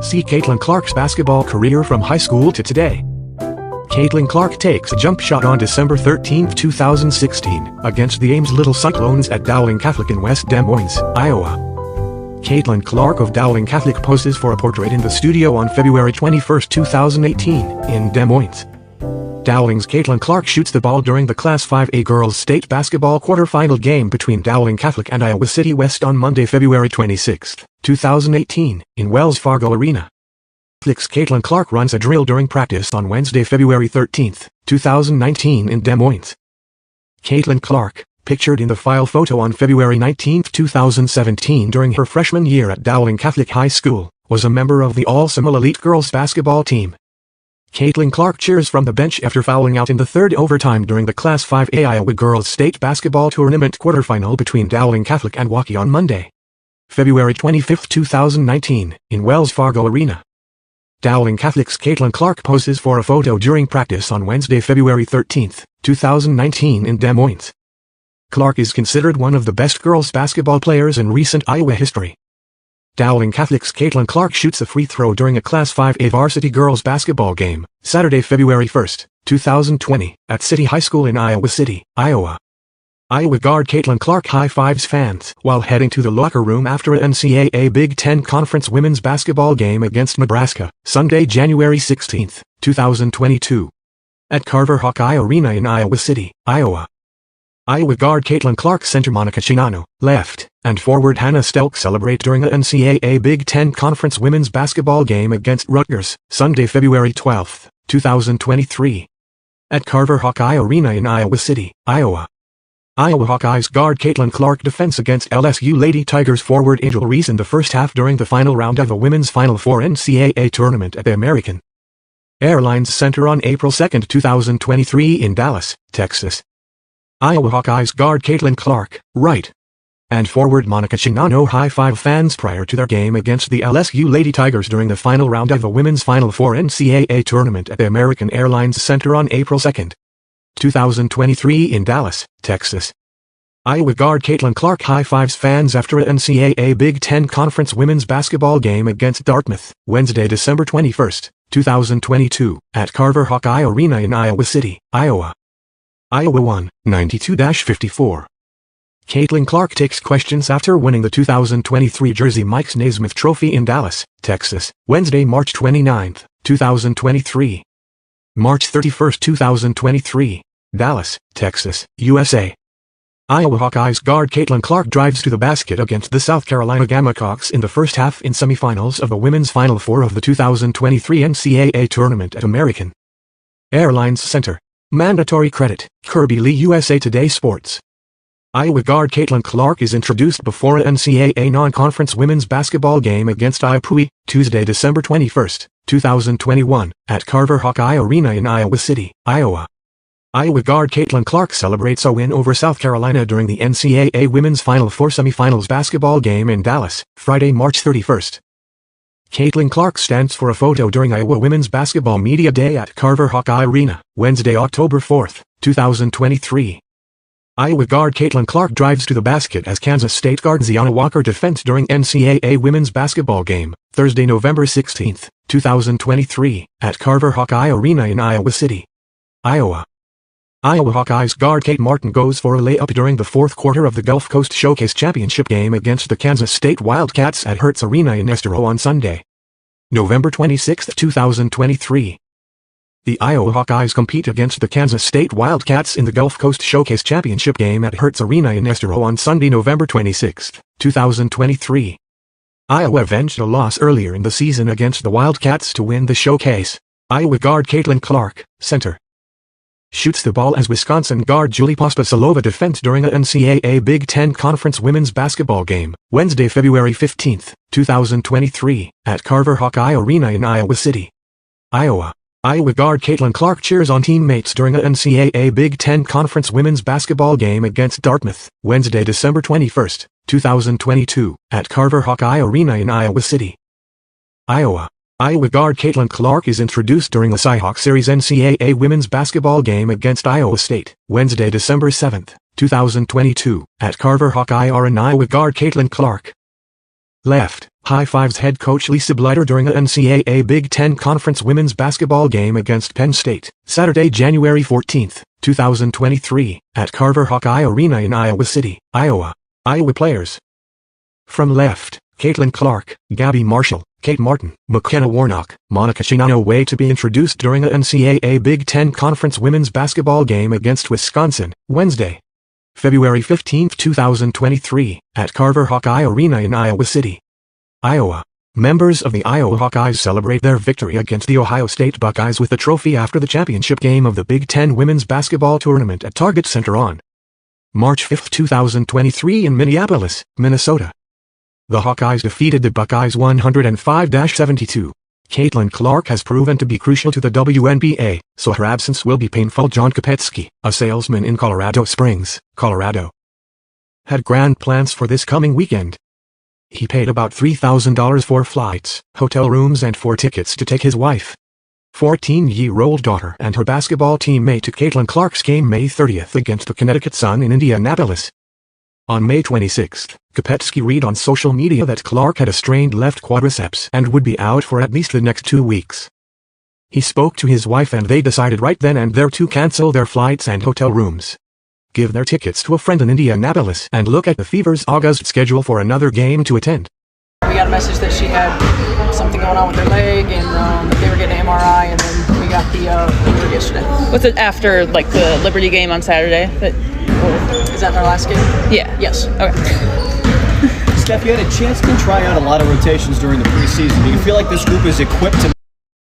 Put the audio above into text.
See Caitlin Clark's basketball career from high school to today. Caitlin Clark takes a jump shot on December 13, 2016, against the Ames Little Cyclones at Dowling Catholic in West Des Moines, Iowa. Caitlin Clark of Dowling Catholic poses for a portrait in the studio on February 21, 2018, in Des Moines. Dowling's Caitlin Clark shoots the ball during the Class 5A Girls State Basketball quarterfinal game between Dowling Catholic and Iowa City West on Monday, February 26, 2018, in Wells Fargo Arena. Flick's Caitlin Clark runs a drill during practice on Wednesday, February 13, 2019, in Des Moines. Caitlin Clark, pictured in the file photo on February 19, 2017 during her freshman year at Dowling Catholic High School, was a member of the All-Seminole Elite girls basketball team. Caitlin Clark cheers from the bench after fouling out in the third overtime during the Class 5A Iowa Girls State Basketball Tournament quarterfinal between Dowling Catholic and Waukee on Monday, February 25, 2019, in Wells Fargo Arena. Dowling Catholic's Caitlin Clark poses for a photo during practice on Wednesday, February 13, 2019, in Des Moines. Clark is considered one of the best girls basketball players in recent Iowa history. Dowling Catholic's Caitlin Clark shoots a free throw during a Class 5A varsity girls basketball game, Saturday, February 1, 2020, at City High School in Iowa City, Iowa. Iowa guard Caitlin Clark high-fives fans while heading to the locker room after a NCAA Big Ten Conference women's basketball game against Nebraska, Sunday, January 16, 2022, at Carver Hawkeye Arena in Iowa City, Iowa. Iowa guard Caitlin Clark, center Monica Chinano, left, and forward Hannah Stelk celebrate during the NCAA Big Ten Conference women's basketball game against Rutgers, Sunday, February 12, 2023, at Carver Hawkeye Arena in Iowa City, Iowa. Iowa Hawkeyes guard Caitlin Clark defense against LSU Lady Tigers forward Angel Reese in the first half during the final round of the Women's Final Four NCAA tournament at the American Airlines Center on April 2, 2023 in Dallas, Texas. Iowa Hawkeyes guard Caitlin Clark, right, and forward Monica Chinano high-five fans prior to their game against the LSU Lady Tigers during the final round of the Women's Final Four NCAA tournament at the American Airlines Center on April 2, 2023 in Dallas, Texas. Iowa guard Caitlin Clark high-fives fans after a NCAA Big Ten Conference women's basketball game against Dartmouth, Wednesday, December 21, 2022, at Carver Hawkeye Arena in Iowa City, Iowa. Iowa won, 92-54. Caitlin Clark takes questions after winning the 2023 Jersey Mike Naismith Trophy in Dallas, Texas, Wednesday, March 29, 2023. March 31, 2023, Dallas, Texas, USA. Iowa Hawkeyes guard Caitlin Clark drives to the basket against the South Carolina Gamecocks in the first half in semifinals of the Women's Final Four of the 2023 NCAA tournament at American Airlines Center. Mandatory credit, Kirby Lee, USA Today Sports. Iowa guard Caitlin Clark is introduced before a NCAA non-conference women's basketball game against IUPUI, Tuesday, December 21, 2021, at Carver Hawkeye Arena in Iowa City, Iowa. Iowa guard Caitlin Clark celebrates a win over South Carolina during the NCAA Women's Final Four semifinals basketball game in Dallas, Friday, March 31. Caitlin Clark stands for a photo during Iowa Women's Basketball Media Day at Carver Hawkeye Arena, Wednesday, October 4, 2023. Iowa guard Caitlin Clark drives to the basket as Kansas State guard Ziana Walker defends during NCAA Women's Basketball game, Thursday, November 16, 2023, at Carver Hawkeye Arena in Iowa City, Iowa. Iowa Hawkeyes guard Kate Martin goes for a layup during the fourth quarter of the Gulf Coast Showcase Championship game against the Kansas State Wildcats at Hertz Arena in Estero on Sunday, November 26, 2023. The Iowa Hawkeyes compete against the Kansas State Wildcats in the Gulf Coast Showcase Championship game at Hertz Arena in Estero on Sunday, November 26, 2023. Iowa avenged a loss earlier in the season against the Wildcats to win the showcase. Iowa guard Caitlin Clark, center, shoots the ball as Wisconsin guard Julie Pospisilova defends during a NCAA Big Ten Conference women's basketball game, Wednesday, February 15, 2023, at Carver Hawkeye Arena in Iowa City, Iowa. Iowa guard Caitlin Clark cheers on teammates during a NCAA Big Ten Conference women's basketball game against Dartmouth, Wednesday, December 21, 2022, at Carver Hawkeye Arena in Iowa City, Iowa. Iowa guard Caitlin Clark is introduced during the Cyhawk Series NCAA women's basketball game against Iowa State, Wednesday, December 7, 2022, at Carver Hawkeye Arena. Iowa guard Caitlin Clark, left, High Fives head coach Lisa Blighter during a NCAA Big Ten Conference women's basketball game against Penn State, Saturday, January 14, 2023, at Carver Hawkeye Arena in Iowa City, Iowa. Iowa players. From left, Caitlin Clark, Gabby Marshall, Kate Martin, McKenna Warnock, Monica Shinano wait to be introduced during a NCAA Big Ten Conference women's basketball game against Wisconsin, Wednesday, February 15, 2023, at Carver Hawkeye Arena in Iowa City, Iowa. Members of the Iowa Hawkeyes celebrate their victory against the Ohio State Buckeyes with the trophy after the championship game of the Big Ten Women's Basketball Tournament at Target Center on March 5, 2023 in Minneapolis, Minnesota. The Hawkeyes defeated the Buckeyes 105-72. Caitlin Clark has proven to be crucial to the WNBA, so her absence will be painful. John Kopetsky, a salesman in Colorado Springs, Colorado, had grand plans for this coming weekend. He paid about $3,000 for flights, hotel rooms and 4 tickets to take his wife, 14-year-old daughter and her basketball teammate to Caitlin Clark's game May 30 against the Connecticut Sun in Indianapolis. On May 26, Kopetsky read on social media that Clark had a strained left quadriceps and would be out for at least the next 2 weeks. He spoke to his wife and they decided right then and there to cancel their flights and hotel rooms, give their tickets to a friend in Indianapolis, and look at the Fever's August schedule for another game to attend. We got a message that she had something going on with her leg and that they were getting an MRI, and then we got the word yesterday. Was it after like the Liberty game on Saturday? Is that our last game? Yeah. Yes. Okay. Steph, you had a chance to try out a lot of rotations during the preseason. Do you feel like this group is equipped to